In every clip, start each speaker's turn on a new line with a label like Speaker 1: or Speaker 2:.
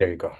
Speaker 1: There you go.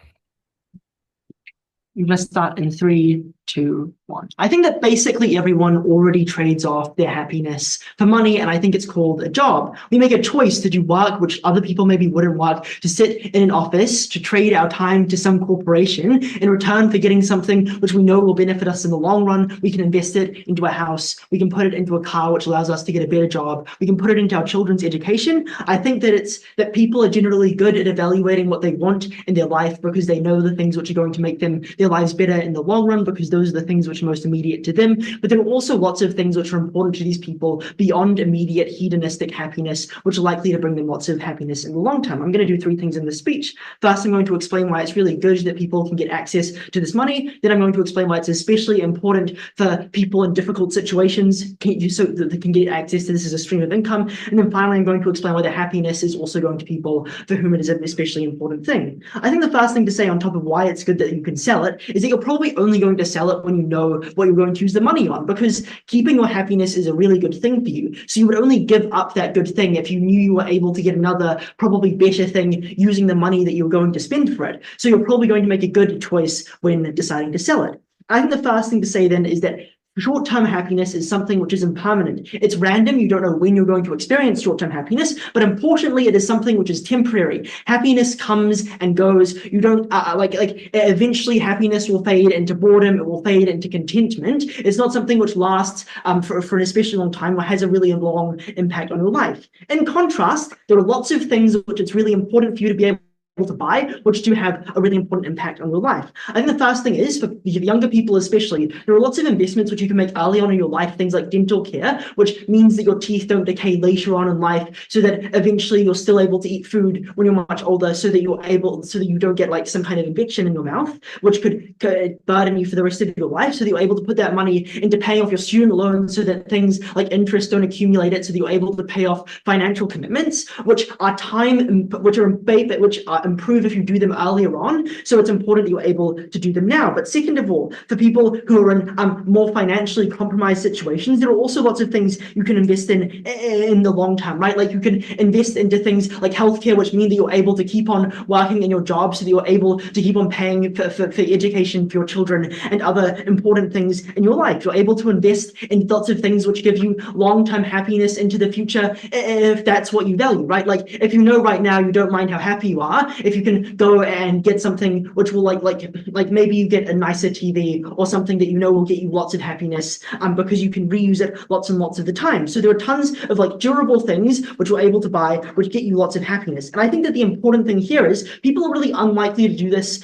Speaker 2: You're going to start in 3, 2, 1. I think that basically everyone already trades off their happiness for money, and I think it's called a job. We make a choice to do work which other people maybe wouldn't work, to sit in an office, to trade our time to some corporation in return for getting something which we know will benefit us in the long run. We can invest it into a house. We can put it into a car, which allows us to get a better job. We can put it into our children's education. I think that people are generally good at evaluating what they want in their life because they know the things which are going to make their lives better in the long run, because those are the things which are most immediate to them. But there are also lots of things which are important to these people beyond immediate hedonistic happiness, which are likely to bring them lots of happiness in the long term. I'm going to do 3 things in this speech. First, I'm going to explain why it's really good that people can get access to this money. Then I'm going to explain why it's especially important for people in difficult situations so that they can get access to this as a stream of income. And then finally, I'm going to explain why the happiness is also going to people for whom it is an especially important thing. I think the first thing to say on top of why it's good that you can sell it is that you're probably only going to sell it when you know what you're going to use the money on, because keeping your happiness is a really good thing for you. So you would only give up that good thing if you knew you were able to get another, probably better thing using the money that you're going to spend for it. So you're probably going to make a good choice when deciding to sell it. I think the first thing to say then is that short-term happiness is something which is impermanent. It's random. You don't know when you're going to experience short-term happiness, but importantly, it is something which is temporary. Happiness comes and goes. You don't eventually happiness will fade into boredom. It will fade into contentment. It's not something which lasts for an especially long time or has a really long impact on your life. In contrast, there are lots of things which it's really important for you to be able to buy, which do have a really important impact on your life. I think the first thing is, for younger people especially, there are lots of investments which you can make early on in your life, things like dental care, which means that your teeth don't decay later on in life, so that eventually you're still able to eat food when you're much older, so that you don't get like some kind of infection in your mouth, which could burden you for the rest of your life, so that you're able to put that money into paying off your student loans, so that things like interest don't accumulate it, so that you're able to pay off financial commitments, which are improve if you do them earlier on. So it's important that you're able to do them now. But second of all, for people who are in more financially compromised situations, there are also lots of things you can invest in the long term, right? Like you can invest into things like healthcare, which mean that you're able to keep on working in your job, so that you're able to keep on paying for education for your children and other important things in your life. You're able to invest in lots of things which give you long-term happiness into the future, if that's what you value, right? Like if you know right now you don't mind how happy you are, if you can go and get something which will like maybe you get a nicer TV or something that you know will get you lots of happiness, because you can reuse it lots and lots of the time. So there are tons of like durable things which you're able to buy which get you lots of happiness. And I think that the important thing here is people are really unlikely to do this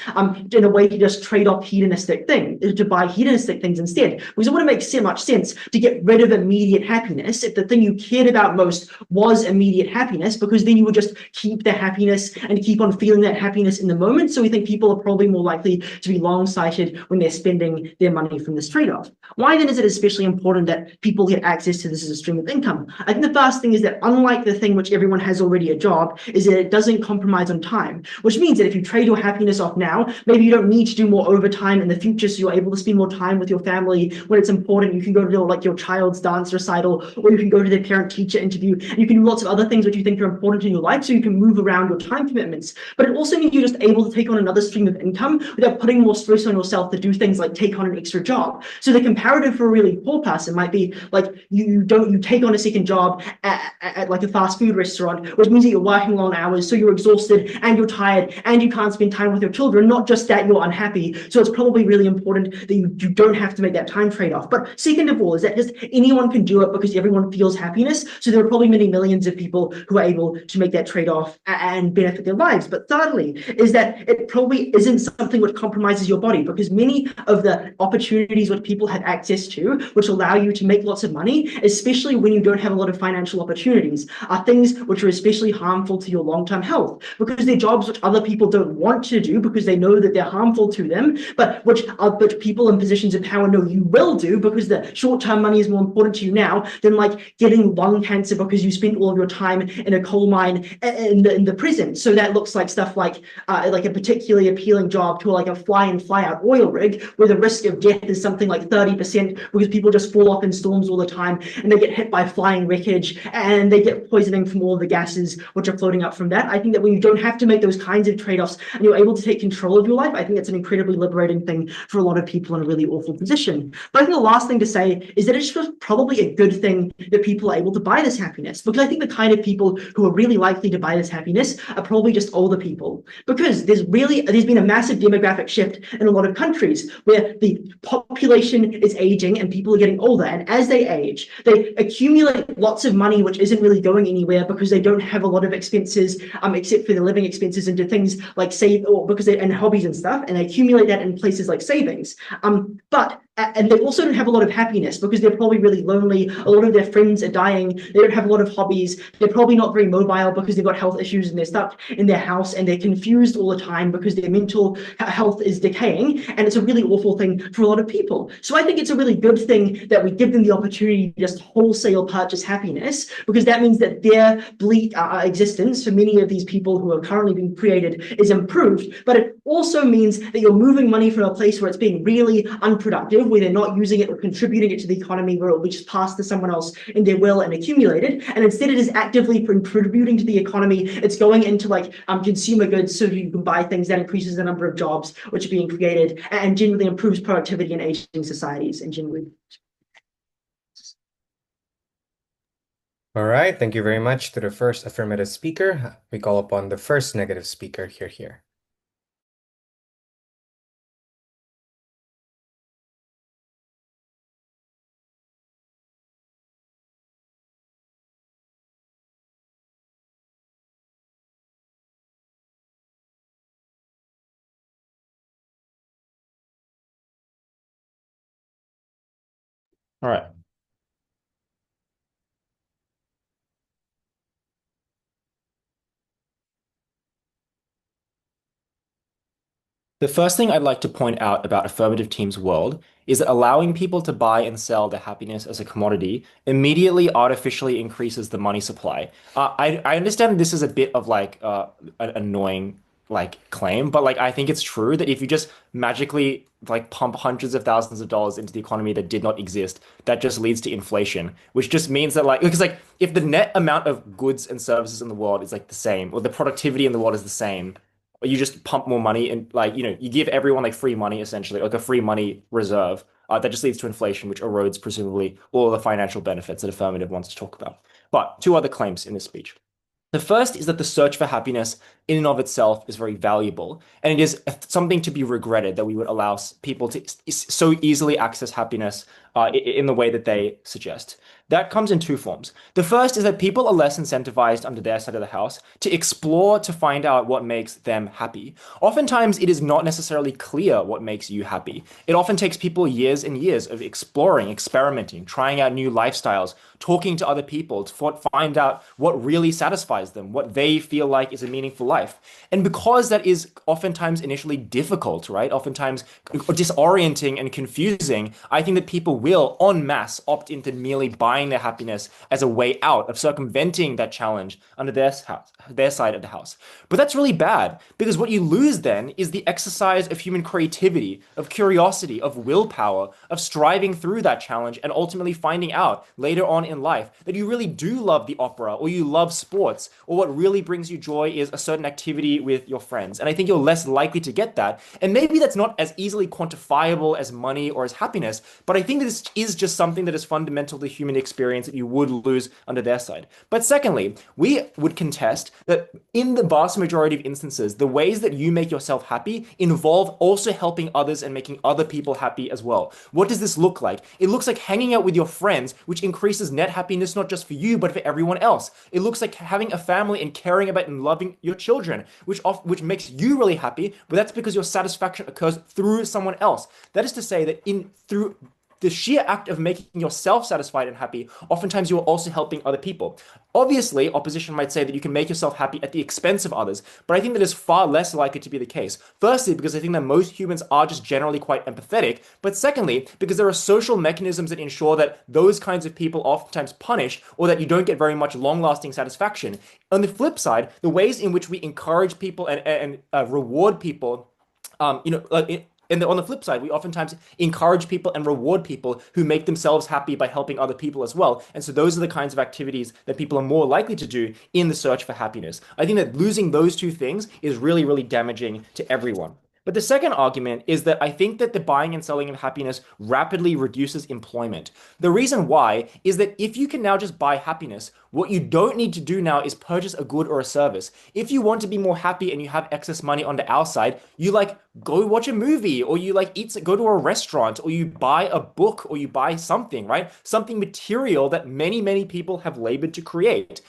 Speaker 2: in a way to just trade off hedonistic things, to buy hedonistic things instead, because it wouldn't make so much sense to get rid of immediate happiness if the thing you cared about most was immediate happiness, because then you would just keep the happiness and keep on feeling that happiness in the moment. So we think people are probably more likely to be long-sighted when they're spending their money from this trade-off. Why then is it especially important that people get access to this as a stream of income? I think the first thing is that unlike the thing which everyone has already a job, is that it doesn't compromise on time, which means that if you trade your happiness off now, maybe you don't need to do more overtime in the future, so you're able to spend more time with your family when it's important. You can go to like your child's dance recital, or you can go to their parent-teacher interview, and you can do lots of other things which you think are important in your life, so you can move around your time commitments. But it also means you're just able to take on another stream of income without putting more stress on yourself to do things like take on an extra job. So the comparative for a really poor person might be like you take on a second job at like a fast food restaurant, which means that you're working long hours, so you're exhausted and you're tired and you can't spend time with your children. Not just that, you're unhappy. So it's probably really important that you don't have to make that time trade-off. But second of all, is that just anyone can do it because everyone feels happiness. So there are probably many millions of people who are able to make that trade-off and benefit their lives. But thirdly, is that it probably isn't something which compromises your body, because many of the opportunities which people have access to, which allow you to make lots of money, especially when you don't have a lot of financial opportunities, are things which are especially harmful to your long-term health, because they're jobs which other people don't want to do because they know that they're harmful to them, but which people in positions of power know you will do because the short-term money is more important to you now than like getting lung cancer because you spent all of your time in a coal mine in the present. So that looks like like stuff like a particularly appealing job to like a fly in, fly out oil rig, where the risk of death is something like 30% because people just fall off in storms all the time and they get hit by flying wreckage and they get poisoning from all the gases which are floating up from that. I think that when you don't have to make those kinds of trade-offs and you're able to take control of your life, I think it's an incredibly liberating thing for a lot of people in a really awful position. But I think the last thing to say is that it's just probably a good thing that people are able to buy this happiness, because I think the kind of people who are really likely to buy this happiness are probably just older people, because there's been a massive demographic shift in a lot of countries where the population is aging and people are getting older, and as they age they accumulate lots of money which isn't really going anywhere because they don't have a lot of expenses except for the living expenses into things like and hobbies and stuff, and they accumulate that in places like savings, and they also don't have a lot of happiness because they're probably really lonely. A lot of their friends are dying. They don't have a lot of hobbies. They're probably not very mobile because they've got health issues and they're stuck in their house and they're confused all the time because their mental health is decaying. And it's a really awful thing for a lot of people. So I think it's a really good thing that we give them the opportunity to just wholesale purchase happiness, because that means that their bleak existence for many of these people who are currently being created is improved. But it also means that you're moving money from a place where it's being really unproductive, where they're not using it or contributing it to the economy, where it will be just passed to someone else in their will and accumulated, and instead it is actively contributing to the economy. It's going into like consumer goods so you can buy things that increases the number of jobs which are being created and generally improves productivity in aging societies and generally.
Speaker 1: All right, thank you very much to the first affirmative speaker. We call upon the first negative speaker here.
Speaker 3: All right. The first thing I'd like to point out about Affirmative Team's world is that allowing people to buy and sell their happiness as a commodity immediately artificially increases the money supply. I understand this is a bit of like an annoying like claim, but like I think it's true that if you just magically like pump hundreds of thousands of dollars into the economy that did not exist, that just leads to inflation, which just means that like because like if the net amount of goods and services in the world is like the same, or the productivity in the world is the same, or you just pump more money and like you give everyone like free money essentially, like a free money reserve, that just leads to inflation, which erodes presumably all the financial benefits that Affirmative wants to talk about. But two other claims in this speech. The first is that the search for happiness in and of itself is very valuable, and it is something to be regretted that we would allow people to so easily access happiness in the way that they suggest. That comes in two forms. The first is that people are less incentivized under their side of the house to explore to find out what makes them happy. Oftentimes, it is not necessarily clear what makes you happy. It often takes people years and years of exploring, experimenting, trying out new lifestyles, talking to other people to find out what really satisfies them, what they feel like is a meaningful life. And because that is oftentimes initially difficult, right? Oftentimes disorienting and confusing, I think that people will en masse opt into merely buying their happiness as a way out of circumventing that challenge under their side of the house. But that's really bad, because what you lose then is the exercise of human creativity, of curiosity, of willpower, of striving through that challenge and ultimately finding out later on in life that you really do love the opera, or you love sports, or what really brings you joy is a certain activity with your friends. And I think you're less likely to get that. And maybe that's not as easily quantifiable as money or as happiness, but I think this is just something that is fundamental to human experience that you would lose under their side. But secondly, we would contest that in the vast majority of instances, the ways that you make yourself happy involve also helping others and making other people happy as well. What does this look like? It looks like hanging out with your friends, which increases net happiness not just for you, but for everyone else. It looks like having a family and caring about and loving your children, which makes you really happy, but that's because your satisfaction occurs through someone else. That is to say that through the sheer act of making yourself satisfied and happy, oftentimes you are also helping other people. Obviously, opposition might say that you can make yourself happy at the expense of others, but I think that is far less likely to be the case. Firstly, because I think that most humans are just generally quite empathetic, but secondly, because there are social mechanisms that ensure that those kinds of people are oftentimes punish or that you don't get very much long-lasting satisfaction. On the flip side, the ways in which we encourage people and reward people, and on the flip side, we oftentimes encourage people and reward people who make themselves happy by helping other people as well. And so those are the kinds of activities that people are more likely to do in the search for happiness. I think that losing those two things is really, really damaging to everyone. But the second argument is that I think that the buying and selling of happiness rapidly reduces employment. The reason why is that if you can now just buy happiness, what you don't need to do now is purchase a good or a service. If you want to be more happy and you have excess money on the outside, you like go watch a movie or you like go to a restaurant or you buy a book or you buy something, right? Something material that many, many people have labored to create.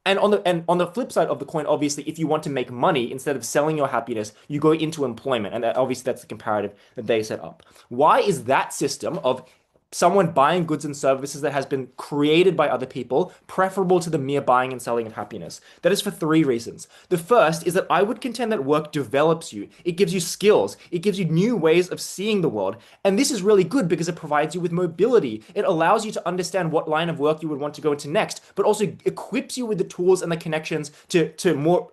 Speaker 3: And on the flip side of the coin, obviously, if you want to make money instead of selling your happiness, you go into employment, and obviously that's the comparative that they set up. Why is that system of someone buying goods and services that has been created by other people preferable to the mere buying and selling of happiness? That is for three reasons. The first is that I would contend that work develops you. It gives you skills. It gives you new ways of seeing the world. And this is really good because it provides you with mobility. It allows you to understand what line of work you would want to go into next, but also equips you with the tools and the connections to more,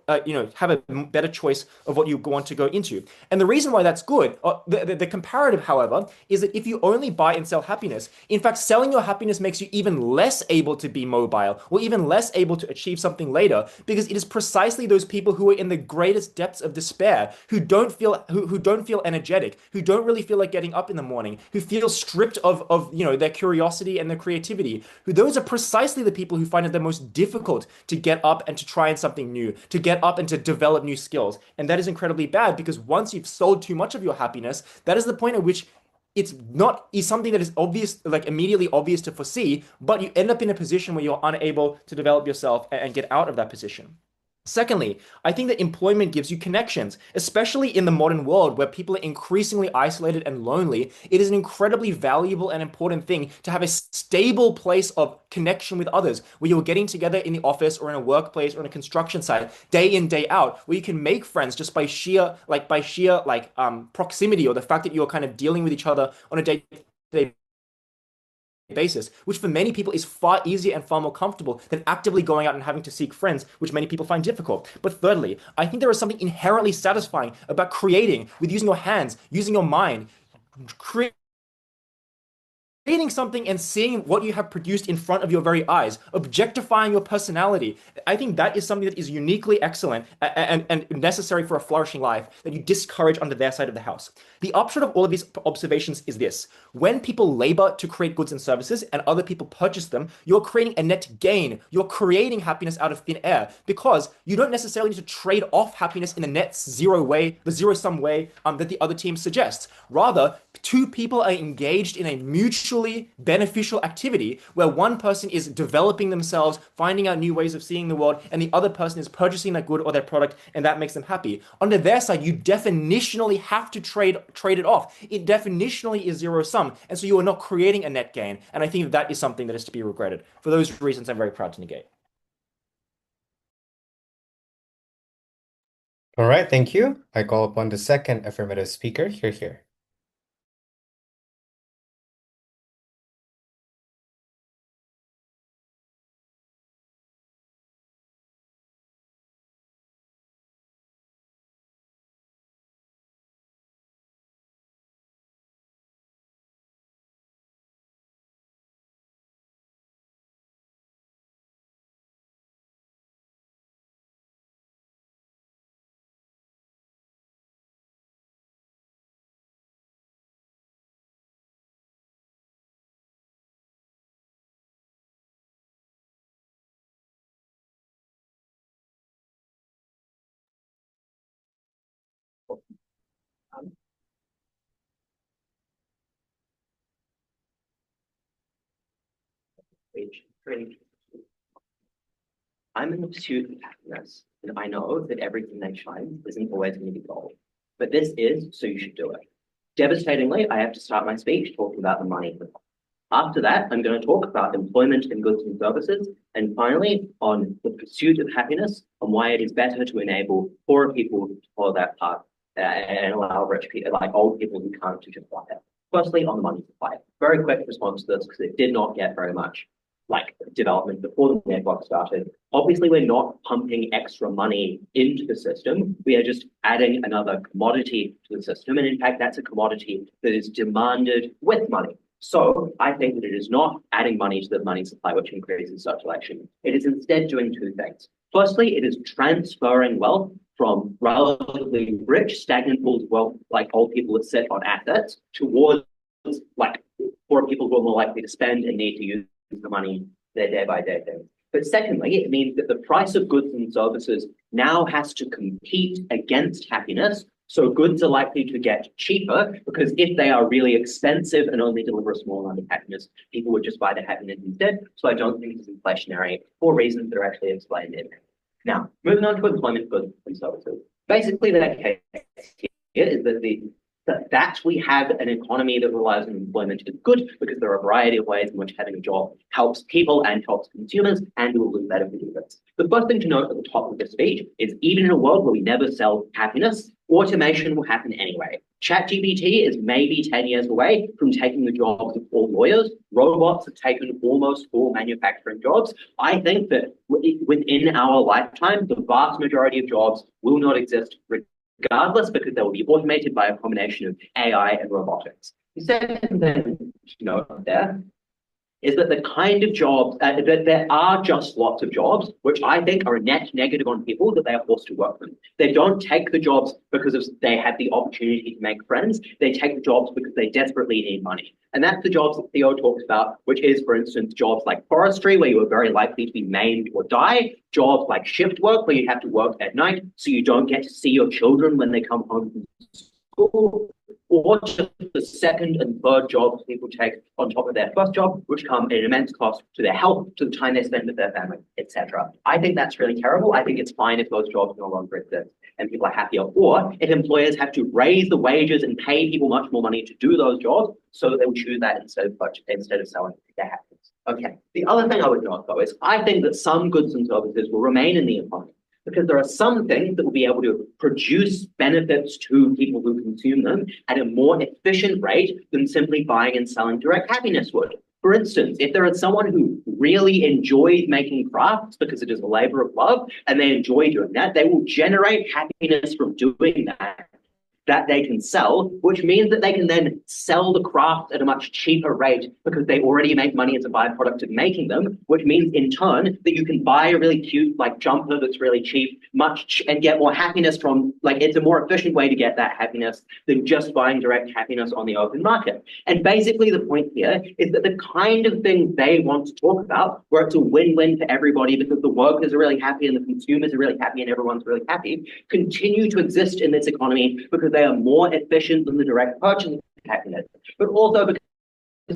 Speaker 3: have a better choice of what you want to go into. And the reason why that's good, the comparative, however, is that if you only buy and sell happiness, in fact, selling your happiness makes you even less able to be mobile or even less able to achieve something later, because it is precisely those people who are in the greatest depths of despair, who don't feel energetic, who don't really feel like getting up in the morning, who feel stripped of their curiosity and their creativity, who those are precisely the people who find it the most difficult to get up and to try something new, to get up and to develop new skills. And that is incredibly bad, because once you've sold too much of your happiness, that is the point at which is something that is obvious, like immediately obvious to foresee, but you end up in a position where you're unable to develop yourself and get out of that position. Secondly, I think that employment gives you connections, especially in the modern world where people are increasingly isolated and lonely. It is an incredibly valuable and important thing to have a stable place of connection with others, where you're getting together in the office or in a workplace or in a construction site day in, day out, where you can make friends just by sheer proximity, or the fact that you're kind of dealing with each other on a day-to-day basis, which for many people is far easier and far more comfortable than actively going out and having to seek friends, which many people find difficult. But thirdly, I think there is something inherently satisfying about creating with using your hands, using your mind, creating something and seeing what you have produced in front of your very eyes, objectifying your personality. I think that is something that is uniquely excellent and necessary for a flourishing life that you discourage under their side of the house. The upshot of all of these observations is this: when people labor to create goods and services and other people purchase them, you're creating a net gain. You're creating happiness out of thin air, because you don't necessarily need to trade off happiness in the net zero way, the zero sum way that the other team suggests. Rather, two people are engaged in a mutually beneficial activity where one person is developing themselves, finding out new ways of seeing the world, and the other person is purchasing that good or their product, and that makes them happy. Under their side, you definitionally have to trade it off. It definitionally is zero sum, and so you are not creating a net gain. And I think that is something that is to be regretted. For those reasons, I'm very proud to negate.
Speaker 1: All right, thank you. I call upon the second affirmative speaker. Here.
Speaker 4: Um, Trading. I'm in the pursuit of happiness, and I know that everything that shines isn't always going to be gold. But this is, so you should do it. Devastatingly, I have to start my speech talking about the money. After that, I'm going to talk about employment and goods and services, and finally, on the pursuit of happiness and why it is better to enable poorer people to follow that path and allow rich people, like old people who can't, to just apply it. Firstly, on the money supply. Very quick response to this because it did not get very much development before the network started. Obviously, we're not pumping extra money into the system. We are just adding another commodity to the system. And in fact, that's a commodity that is demanded with money. So I think that it is not adding money to the money supply, which increases circulation. It is instead doing two things. Firstly, it is transferring wealth from relatively rich, stagnant pools of wealth, like old people that sit on assets, towards poor people who are more likely to spend and need to use the money their day-by-day thing. But secondly, it means that the price of goods and services now has to compete against happiness. So goods are likely to get cheaper because if they are really expensive and only deliver a small amount of happiness, people would just buy the happiness instead. So I don't think it's inflationary for reasons that are actually explained in it. Now, moving on to employment, goods and services. Basically, the case here is that we have an economy that relies on employment is good because there are a variety of ways in which having a job helps people and helps consumers, and we will do better for this. The first thing to note at the top of this speech is even in a world where we never sell happiness, automation will happen anyway. ChatGPT is maybe 10 years away from taking the jobs of all lawyers. Robots have taken almost all manufacturing jobs. I think that within our lifetime, the vast majority of jobs will not exist regardless, because they will be automated by a combination of AI and robotics. The second thing to note there is that the kind of jobs, that there are just lots of jobs, which I think are a net negative on people that they are forced to work them. They don't take the jobs because they have the opportunity to make friends. They take the jobs because they desperately need money. And that's the jobs that Theo talks about, which is, for instance, jobs like forestry, where you are very likely to be maimed or die, jobs like shift work, where you have to work at night, so you don't get to see your children when they come home from school, or just the second and third jobs people take on top of their first job, which come at an immense cost to their health, to the time they spend with their family, etc. I think that's really terrible. I think it's fine if those jobs no longer exist and people are happier, or if employers have to raise the wages and pay people much more money to do those jobs so that they will choose that instead of selling their happiness. Okay. The other thing I would note, though, is I think that some goods and services will remain in the economy, because there are some things that will be able to produce benefits to people who consume them at a more efficient rate than simply buying and selling direct happiness would. For instance, if there is someone who really enjoys making crafts because it is a labor of love and they enjoy doing that, they will generate happiness from doing that they can sell, which means that they can then sell the craft at a much cheaper rate because they already make money as a byproduct of making them, which means in turn that you can buy a really cute jumper that's really cheap and get more happiness from, it's a more efficient way to get that happiness than just buying direct happiness on the open market. And basically the point here is that the kind of thing they want to talk about, where it's a win-win for everybody because the workers are really happy and the consumers are really happy and everyone's really happy, continue to exist in this economy because they are more efficient than the direct purchase of happiness, but also because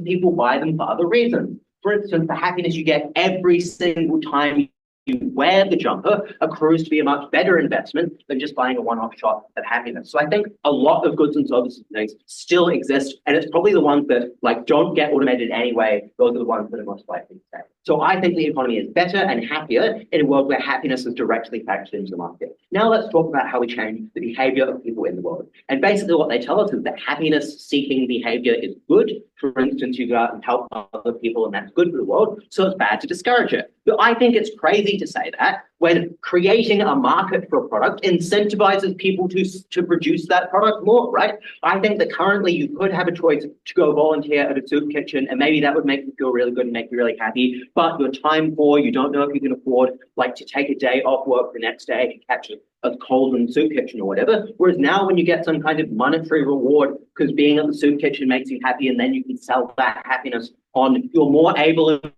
Speaker 4: people buy them for other reasons. For instance, the happiness you get every single time you wear the jumper accrues to be a much better investment than just buying a one-off shot of happiness. So I think a lot of goods and services things still exist, and it's probably the ones that don't get automated anyway. Those are the ones that are most likely to stay. So I think the economy is better and happier in a world where happiness is directly factored into the market. Now let's talk about how we change the behavior of people in the world. And basically what they tell us is that happiness-seeking behavior is good. For instance, you go out and help other people and that's good for the world, so it's bad to discourage it. But I think it's crazy to say that when creating a market for a product incentivizes people to produce that product more, right? I think that currently you could have a choice to go volunteer at a soup kitchen, and maybe that would make you feel really good and make you really happy, but you're time poor, you don't know if you can afford to take a day off work the next day to catch a cold in the soup kitchen or whatever. Whereas now when you get some kind of monetary reward because being at the soup kitchen makes you happy, and then you can sell that happiness on, you're more able and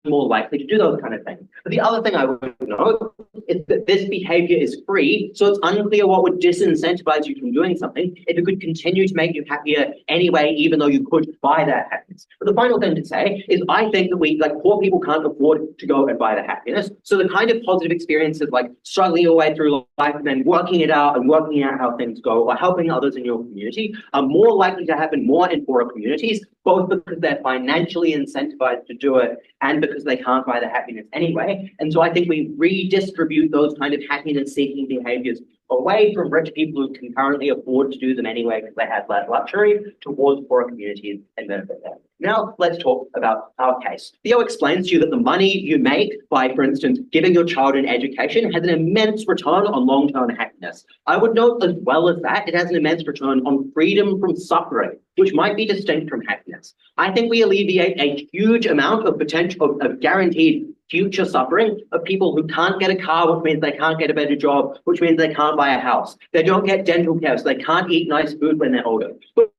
Speaker 4: more likely to do those kind of things. The other thing I would note is that this behavior is free, so it's unclear what would disincentivize you from doing something if it could continue to make you happier anyway, even though you could buy that happiness. But the final thing to say is I think that poor people can't afford to go and buy the happiness. So the kind of positive experiences like struggling your way through life and then working it out and working out how things go or helping others in your community are more likely to happen more in poorer communities, both because they're financially incentivized to do it and because they can't buy the happiness anyway. And so I think we redistribute those kind of happiness-seeking behaviors away from rich people who can currently afford to do them anyway because they have less luxury towards poorer communities and benefit them. Now, let's talk about our case. Theo explains to you that the money you make by, for instance, giving your child an education has an immense return on long-term happiness. I would note as well as that, it has an immense return on freedom from suffering, which might be distinct from happiness. I think we alleviate a huge amount of potential of guaranteed future suffering of people who can't get a car, which means they can't get a better job, which means they can't buy a house. They don't get dental care, so they can't eat nice food when they're older. But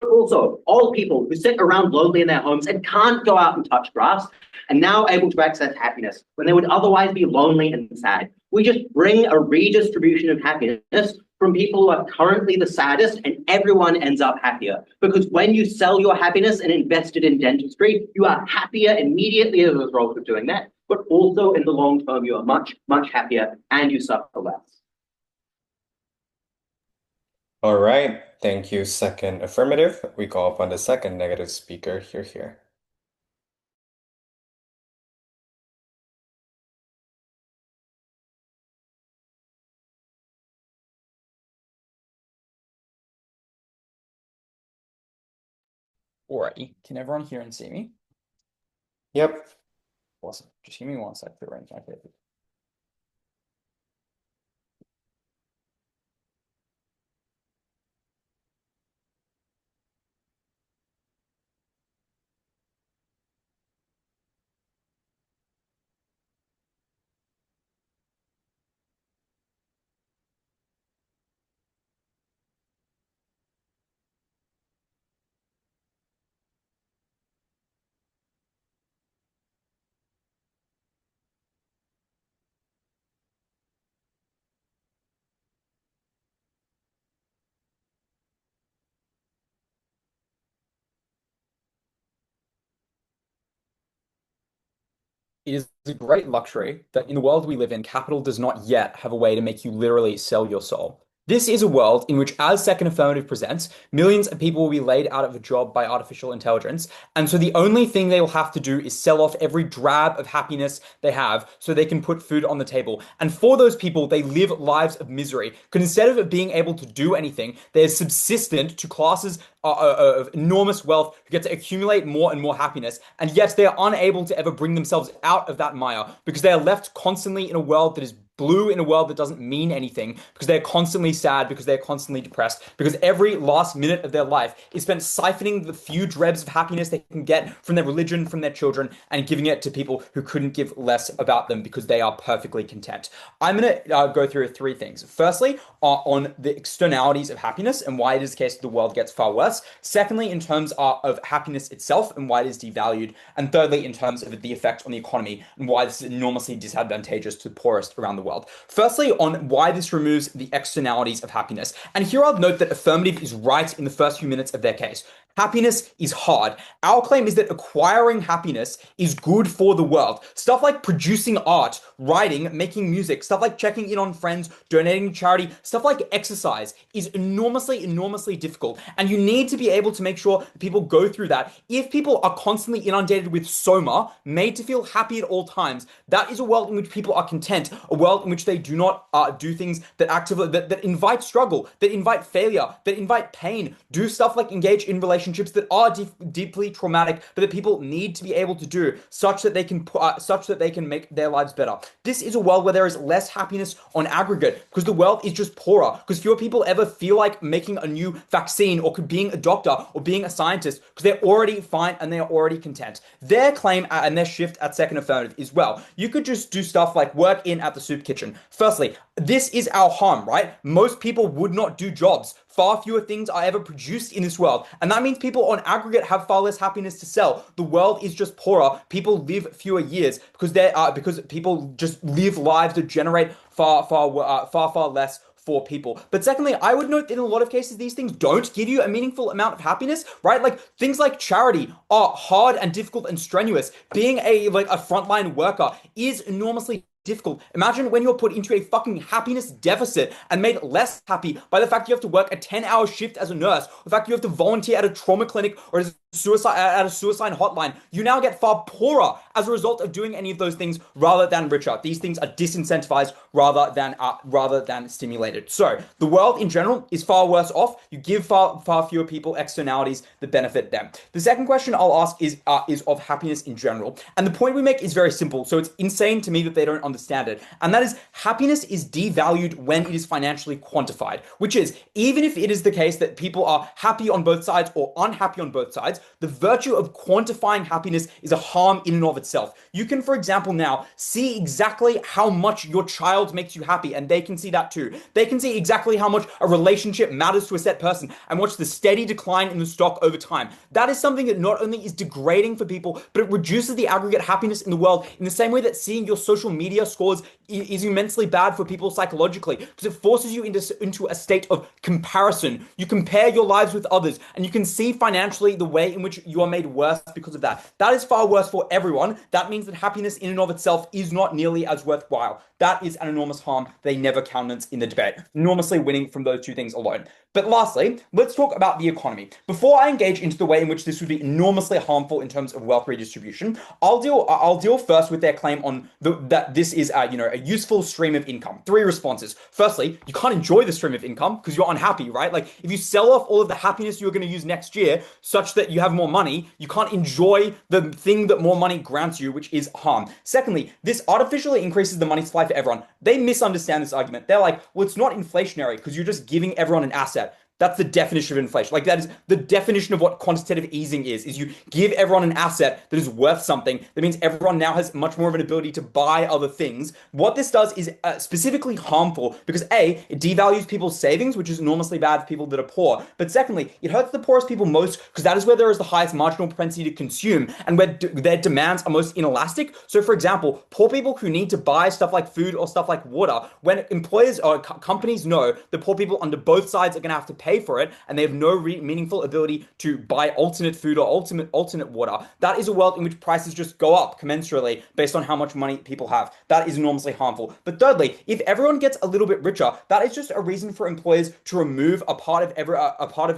Speaker 4: also, old people who sit around lonely in their homes and can't go out and touch grass are now able to access happiness when they would otherwise be lonely and sad. We just bring a redistribution of happiness from people who are currently the saddest, and everyone ends up happier. Because when you sell your happiness and invest it in dentistry, you are happier immediately as a result of doing that. But also in the long term, you are much, much happier and you suffer less.
Speaker 1: All right. Thank you, second affirmative. We call upon the second negative speaker here.
Speaker 5: Alrighty, can everyone hear and see me?
Speaker 1: Yep.
Speaker 5: Awesome. Just give me one sec to arrange my papers. It is a great luxury that in the world we live in, capital does not yet have a way to make you literally sell your soul. This is a world in which, as Second Affirmative presents, millions of people will be laid out of a job by artificial intelligence. And so the only thing they will have to do is sell off every drab of happiness they have so they can put food on the table. And for those people, they live lives of misery. Because instead of being able to do anything, they're subsistent to classes of enormous wealth who get to accumulate more and more happiness. And yet they are unable to ever bring themselves out of that mire because they are left constantly in a world that is blue, in a world that doesn't mean anything, because they're constantly sad, because they're constantly depressed, because every last minute of their life is spent siphoning the few dregs of happiness they can get from their religion, from their children, and giving it to people who couldn't give less about them because they are perfectly content. I'm going to go through three things. Firstly, on the externalities of happiness and why it is the case that the world gets far worse. Secondly, in terms of happiness itself and why it is devalued. And thirdly, in terms of the effect on the economy and why this is enormously disadvantageous to the poorest around the world. Firstly, on why this removes the externalities of happiness. And here I'll note that Affirmative is right in the first few minutes of their case. Happiness is hard. Our claim is that acquiring happiness is good for the world. Stuff like producing art, writing, making music, stuff like checking in on friends, donating to charity, stuff like exercise is enormously, enormously difficult. And you need to be able to make sure people go through that. If people are constantly inundated with soma, made to feel happy at all times, that is a world in which people are content, a world in which they do not do things that actively, that invite struggle, that invite failure, that invite pain, do stuff like engage in relationships that are deeply traumatic, but that people need to be able to do such that they can make their lives better. This is a world where there is less happiness on aggregate because the world is just poorer, because fewer people ever feel like making a new vaccine or being a doctor or being a scientist because they're already fine and they are already content. Their claim and their shift at Second Affirmative is, well, you could just do stuff like work in at the soup kitchen. Firstly, this is our harm, right? Most people would not do jobs. Far fewer things are ever produced in this world. And that means people on aggregate have far less happiness to sell. The world is just poorer. People live fewer years because people just live lives that generate far less for people. But secondly, I would note that in a lot of cases, these things don't give you a meaningful amount of happiness, right? Like things like charity are hard and difficult and strenuous. Being a frontline worker is enormously difficult. Imagine when you're put into a fucking happiness deficit and made less happy by the fact you have to work a 10-hour shift as a nurse, the fact you have to volunteer at a trauma clinic or at a suicide hotline. You now get far poorer as a result of doing any of those things rather than richer. These things are disincentivized rather than stimulated. So the world in general is far worse off. You give far fewer people externalities that benefit them. The second question I'll ask is of happiness in general, and the point we make is very simple. So it's insane to me that they don't understand it, and that is happiness is devalued when it is financially quantified. Which is, even if it is the case that people are happy on both sides or unhappy on both sides, the virtue of quantifying happiness is a harm in and of itself. You can, for example, now see exactly how much your child makes you happy, and they can see that too. They can see exactly how much a relationship matters to a set person and watch the steady decline in the stock over time. That is something that not only is degrading for people, but it reduces the aggregate happiness in the world in the same way that seeing your social media scores is immensely bad for people psychologically, because it forces you into a state of comparison. You compare your lives with others, and you can see financially the way in which you are made worse because of that. That is far worse for everyone. That means that happiness in and of itself is not nearly as worthwhile. That is an enormous harm they never countenance in the debate, enormously winning from those two things alone. But lastly, let's talk about the economy. Before I engage into the way in which this would be enormously harmful in terms of wealth redistribution, I'll deal first with their claim on that this is a useful stream of income. Three responses. Firstly, you can't enjoy the stream of income because you're unhappy, right? Like if you sell off all of the happiness you're going to use next year such that you have more money, you can't enjoy the thing that more money grants you, which is harm. Secondly, this artificially increases the money supply for everyone. They misunderstand this argument. They're like, well, it's not inflationary because you're just giving everyone an asset. That's the definition of inflation. Like that is the definition of what quantitative easing is you give everyone an asset that is worth something. That means everyone now has much more of an ability to buy other things. What this does is specifically harmful because A, it devalues people's savings, which is enormously bad for people that are poor. But secondly, it hurts the poorest people most because that is where there is the highest marginal propensity to consume and where their demands are most inelastic. So for example, poor people who need to buy stuff like food or stuff like water, when employers or companies know that poor people under both sides are going to have to pay for it and they have no meaningful ability to buy alternate food or alternate water, that is a world in which prices just go up commensurately based on how much money people have. That is enormously harmful. But thirdly, if everyone gets a little bit richer, that is just a reason for employers to remove a part of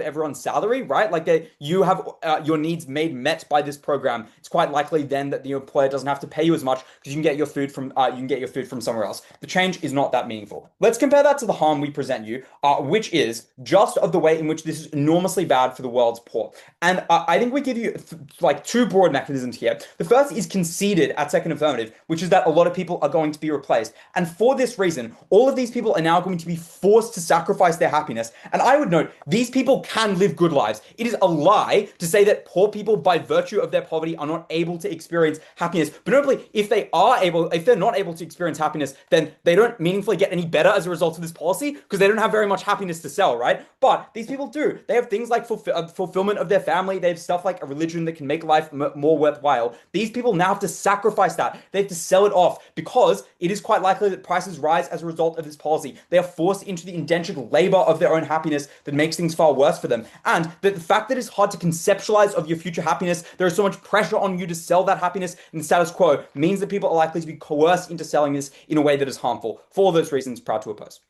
Speaker 5: everyone's salary, right? Like you have your needs met by this program. It's quite likely then that the employer doesn't have to pay you as much because you can get your food from somewhere else. The change is not that meaningful. Let's compare that to the harm we present you, which is just of the way in which this is enormously bad for the world's poor. And I think we give you like two broad mechanisms here. The first is conceded at second affirmative, which is that a lot of people are going to be replaced. And for this reason, all of these people are now going to be forced to sacrifice their happiness. And I would note, these people can live good lives. It is a lie to say that poor people, by virtue of their poverty, are not able to experience happiness. But notably, if they're not able to experience happiness, then they don't meaningfully get any better as a result of this policy because they don't have very much happiness to sell, right? But these people do. They have things like fulfillment of their family. They have stuff like a religion that can make life more worthwhile. These people now have to sacrifice that. They have to sell it off because it is quite likely that prices rise as a result of this policy. They are forced into the indentured labor of their own happiness that makes things far worse for them. And the fact that it's hard to conceptualize of your future happiness, there is so much pressure on you to sell that happiness in the status quo, means that people are likely to be coerced into selling this in a way that is harmful. For all those reasons, proud to oppose.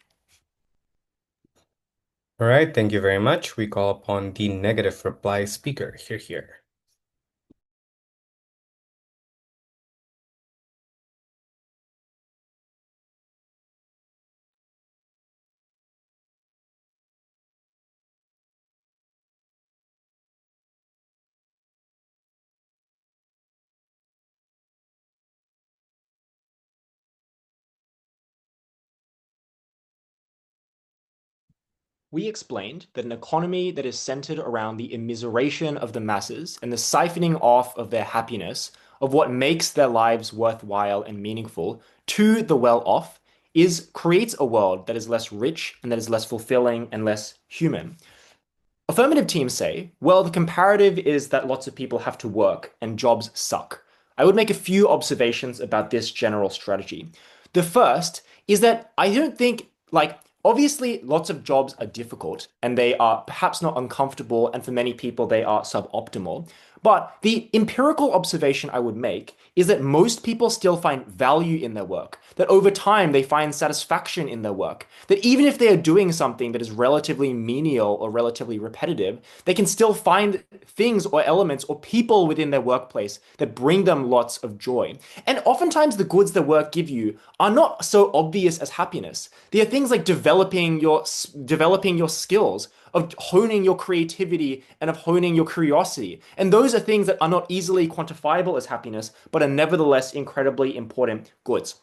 Speaker 1: All right, thank you very much. We call upon the negative reply speaker. Here.
Speaker 3: We explained that an economy that is centered around the immiseration of the masses and the siphoning off of their happiness, of what makes their lives worthwhile and meaningful, to the well-off, creates a world that is less rich and that is less fulfilling and less human. Affirmative teams say, well, the comparative is that lots of people have to work and jobs suck. I would make a few observations about this general strategy. The first is that I don't think, obviously, lots of jobs are difficult and they are perhaps not uncomfortable, and for many people, they are suboptimal. But the empirical observation I would make is that most people still find value in their work, that over time they find satisfaction in their work, that even if they are doing something that is relatively menial or relatively repetitive, they can still find things or elements or people within their workplace that bring them lots of joy. And oftentimes the goods that work give you are not so obvious as happiness. They are things like developing your skills, of honing your creativity and of honing your curiosity. And those are things that are not easily quantifiable as happiness, but are nevertheless incredibly important goods.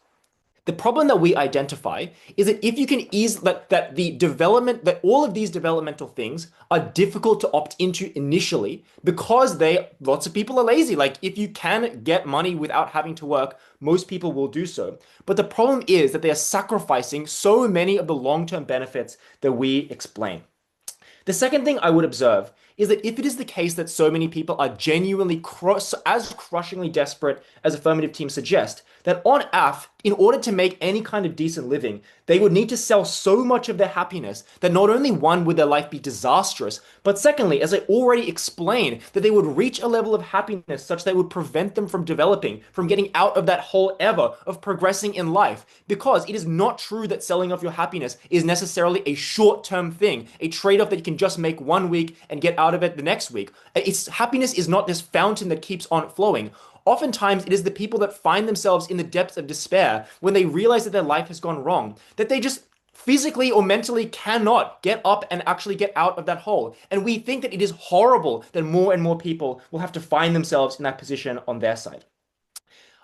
Speaker 3: The problem that we identify is that if you can that all of these developmental things are difficult to opt into initially because lots of people are lazy. Like if you can get money without having to work, most people will do so. But the problem is that they are sacrificing so many of the long-term benefits that we explain. The second thing I would observe is that if it is the case that so many people are genuinely as crushingly desperate as affirmative teams suggest, that on AF, in order to make any kind of decent living, they would need to sell so much of their happiness that not only one, would their life be disastrous, but secondly, as I already explained, that they would reach a level of happiness such that would prevent them from developing, from getting out of that hole ever of progressing in life. Because it is not true that selling off your happiness is necessarily a short-term thing, a trade-off that you can just make 1 week and get out of it the next week. Happiness is not this fountain that keeps on flowing. Oftentimes, it is the people that find themselves in the depths of despair when they realize that their life has gone wrong, that they just physically or mentally cannot get up and actually get out of that hole. And we think that it is horrible that more and more people will have to find themselves in that position on their side.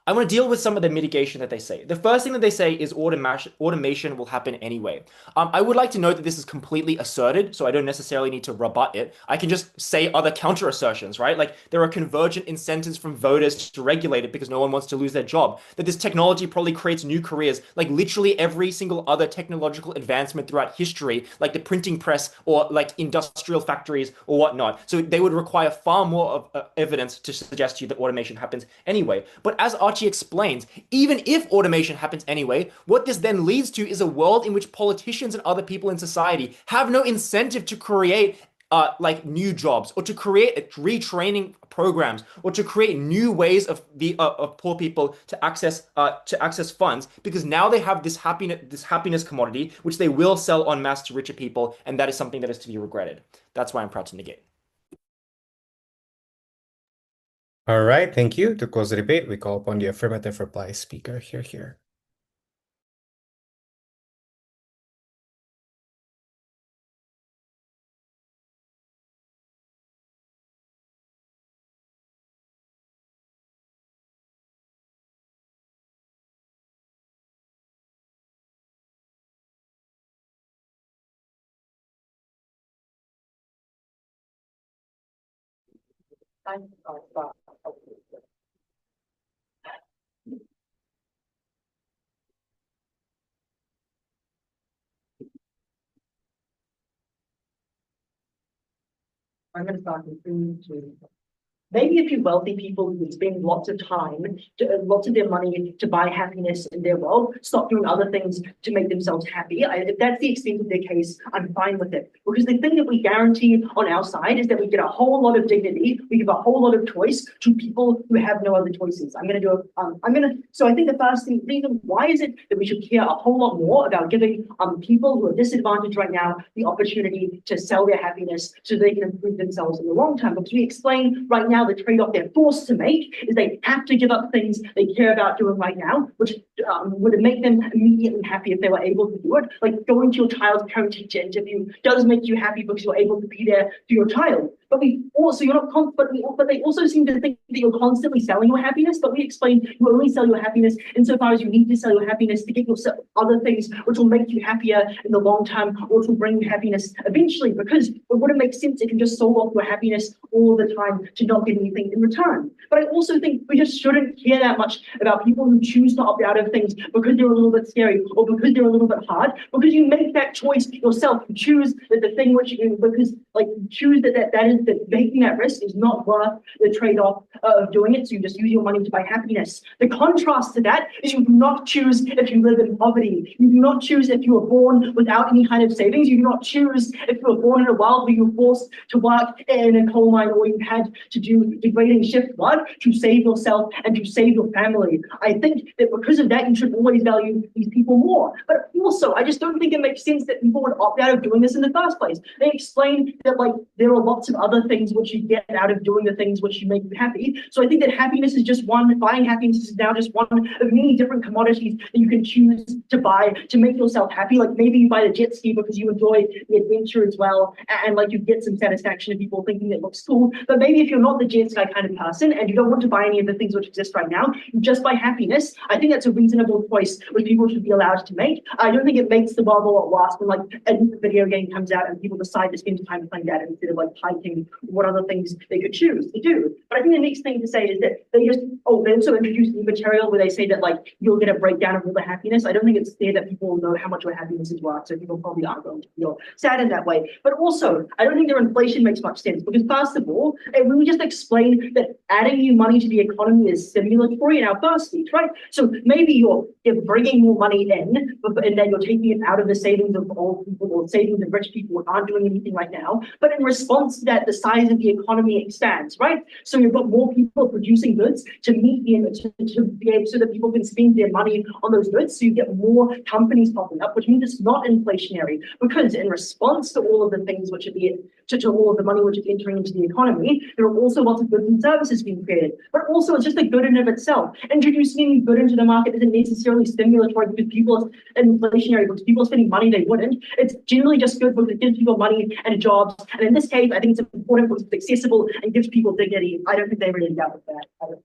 Speaker 3: I want to deal with some of the mitigation that they say. The first thing that they say is automation will happen anyway. I would like to note that this is completely asserted, so I don't necessarily need to rebut it. I can just say other counter assertions, right? Like there are convergent incentives from voters to regulate it because no one wants to lose their job. That this technology probably creates new careers, like literally every single other technological advancement throughout history, like the printing press or like industrial factories or whatnot. So they would require far more of evidence to suggest to you that automation happens anyway. But as Archie explains, even if automation happens anyway, what this then leads to is a world in which politicians and other people in society have no incentive to create new jobs or to create retraining programs or to create new ways of poor people to access funds, because now they have this happiness commodity which they will sell en masse to richer people, and that is something that is to be regretted. That's why I'm proud to negate.
Speaker 1: All right, thank you. To close the debate, we call upon the affirmative reply speaker here.
Speaker 2: I'm going to start with 3, 2. Maybe a few wealthy people who would spend lots of their money to buy happiness in their world, stop doing other things to make themselves happy. If that's the extent of their case, I'm fine with it. Because the thing that we guarantee on our side is that we get a whole lot of dignity, we give a whole lot of choice to people who have no other choices. So I think the first reason why is it that we should care a whole lot more about giving people who are disadvantaged right now the opportunity to sell their happiness so they can improve themselves in the long term. Because we explain right now the trade-off they're forced to make is they have to give up things they care about doing right now, which would make them immediately happy if they were able to do it. Like going to your child's parent-teacher interview does make you happy because you're able to be there for your child. but we also you're not con- but they also seem to think that you're constantly selling your happiness. But we explain you only sell your happiness insofar as you need to sell your happiness to get yourself other things which will make you happier in the long term, or which will bring you happiness eventually. Because it wouldn't make sense if you just sold off your happiness all the time to not get anything in return. But I also think we just shouldn't care that much about people who choose to opt out of things because they're a little bit scary or because they're a little bit hard, because you make that choice yourself. You choose that the thing which you, because like you choose that is that making that risk is not worth the trade-off of doing it. So you just use your money to buy happiness. The contrast to that is you do not choose if you live in poverty. You do not choose if you were born without any kind of savings. You do not choose if you were born in a world where you were forced to work in a coal mine, or you had to do degrading shift work to save yourself and to save your family. I think that because of that, you should always value these people more. But also, I just don't think it makes sense that people would opt out of doing this in the first place. They explain that like there are lots of other things which you get out of doing the things which you make you happy. So I think that happiness is just one, buying happiness is now just one of many different commodities that you can choose to buy to make yourself happy. Like maybe you buy the jet ski because you enjoy the adventure as well, and like you get some satisfaction in people thinking it looks cool. But maybe if you're not the jet ski kind of person and you don't want to buy any of the things which exist right now, you just buy happiness. I think that's a reasonable choice which people should be allowed to make. I don't think it makes the world a lot worse when like a new video game comes out and people decide to spend time playing that instead of like hiking what other things they could choose to do. But I think the next thing to say is that they also introduce new material where they say that like you'll get a breakdown of all the happiness. I don't think it's fair that people know how much your happiness is worth, so people probably aren't going to feel sad in that way. But also, I don't think their inflation makes much sense because first of all, when we just explain that adding new money to the economy is stimulatory in our first speech, right? So maybe you're bringing more money in, and then you're taking it out of the savings of old people or savings of rich people who aren't doing anything right now. But in response to that, the size of the economy expands, right? So you've got more people producing goods to meet the to be able so that people can spend their money on those goods. So you get more companies popping up, which means it's not inflationary because in response to all of the things which are being to all of the money which is entering into the economy, there are also lots of goods and services being created. But also it's just a good in of itself. Introducing any good into the market isn't necessarily stimulatory because people are inflationary, because people are spending money they wouldn't. It's generally just good because it gives people money and jobs. And in this case, I think it's important because it's accessible and gives people dignity. I don't think they really doubt with that.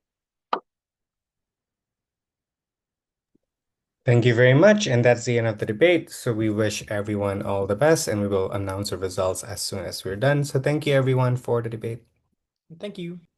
Speaker 1: Thank you very much. And that's the end of the debate. So we wish everyone all the best, and we will announce the results as soon as we're done. So thank you everyone for the debate.
Speaker 3: Thank you.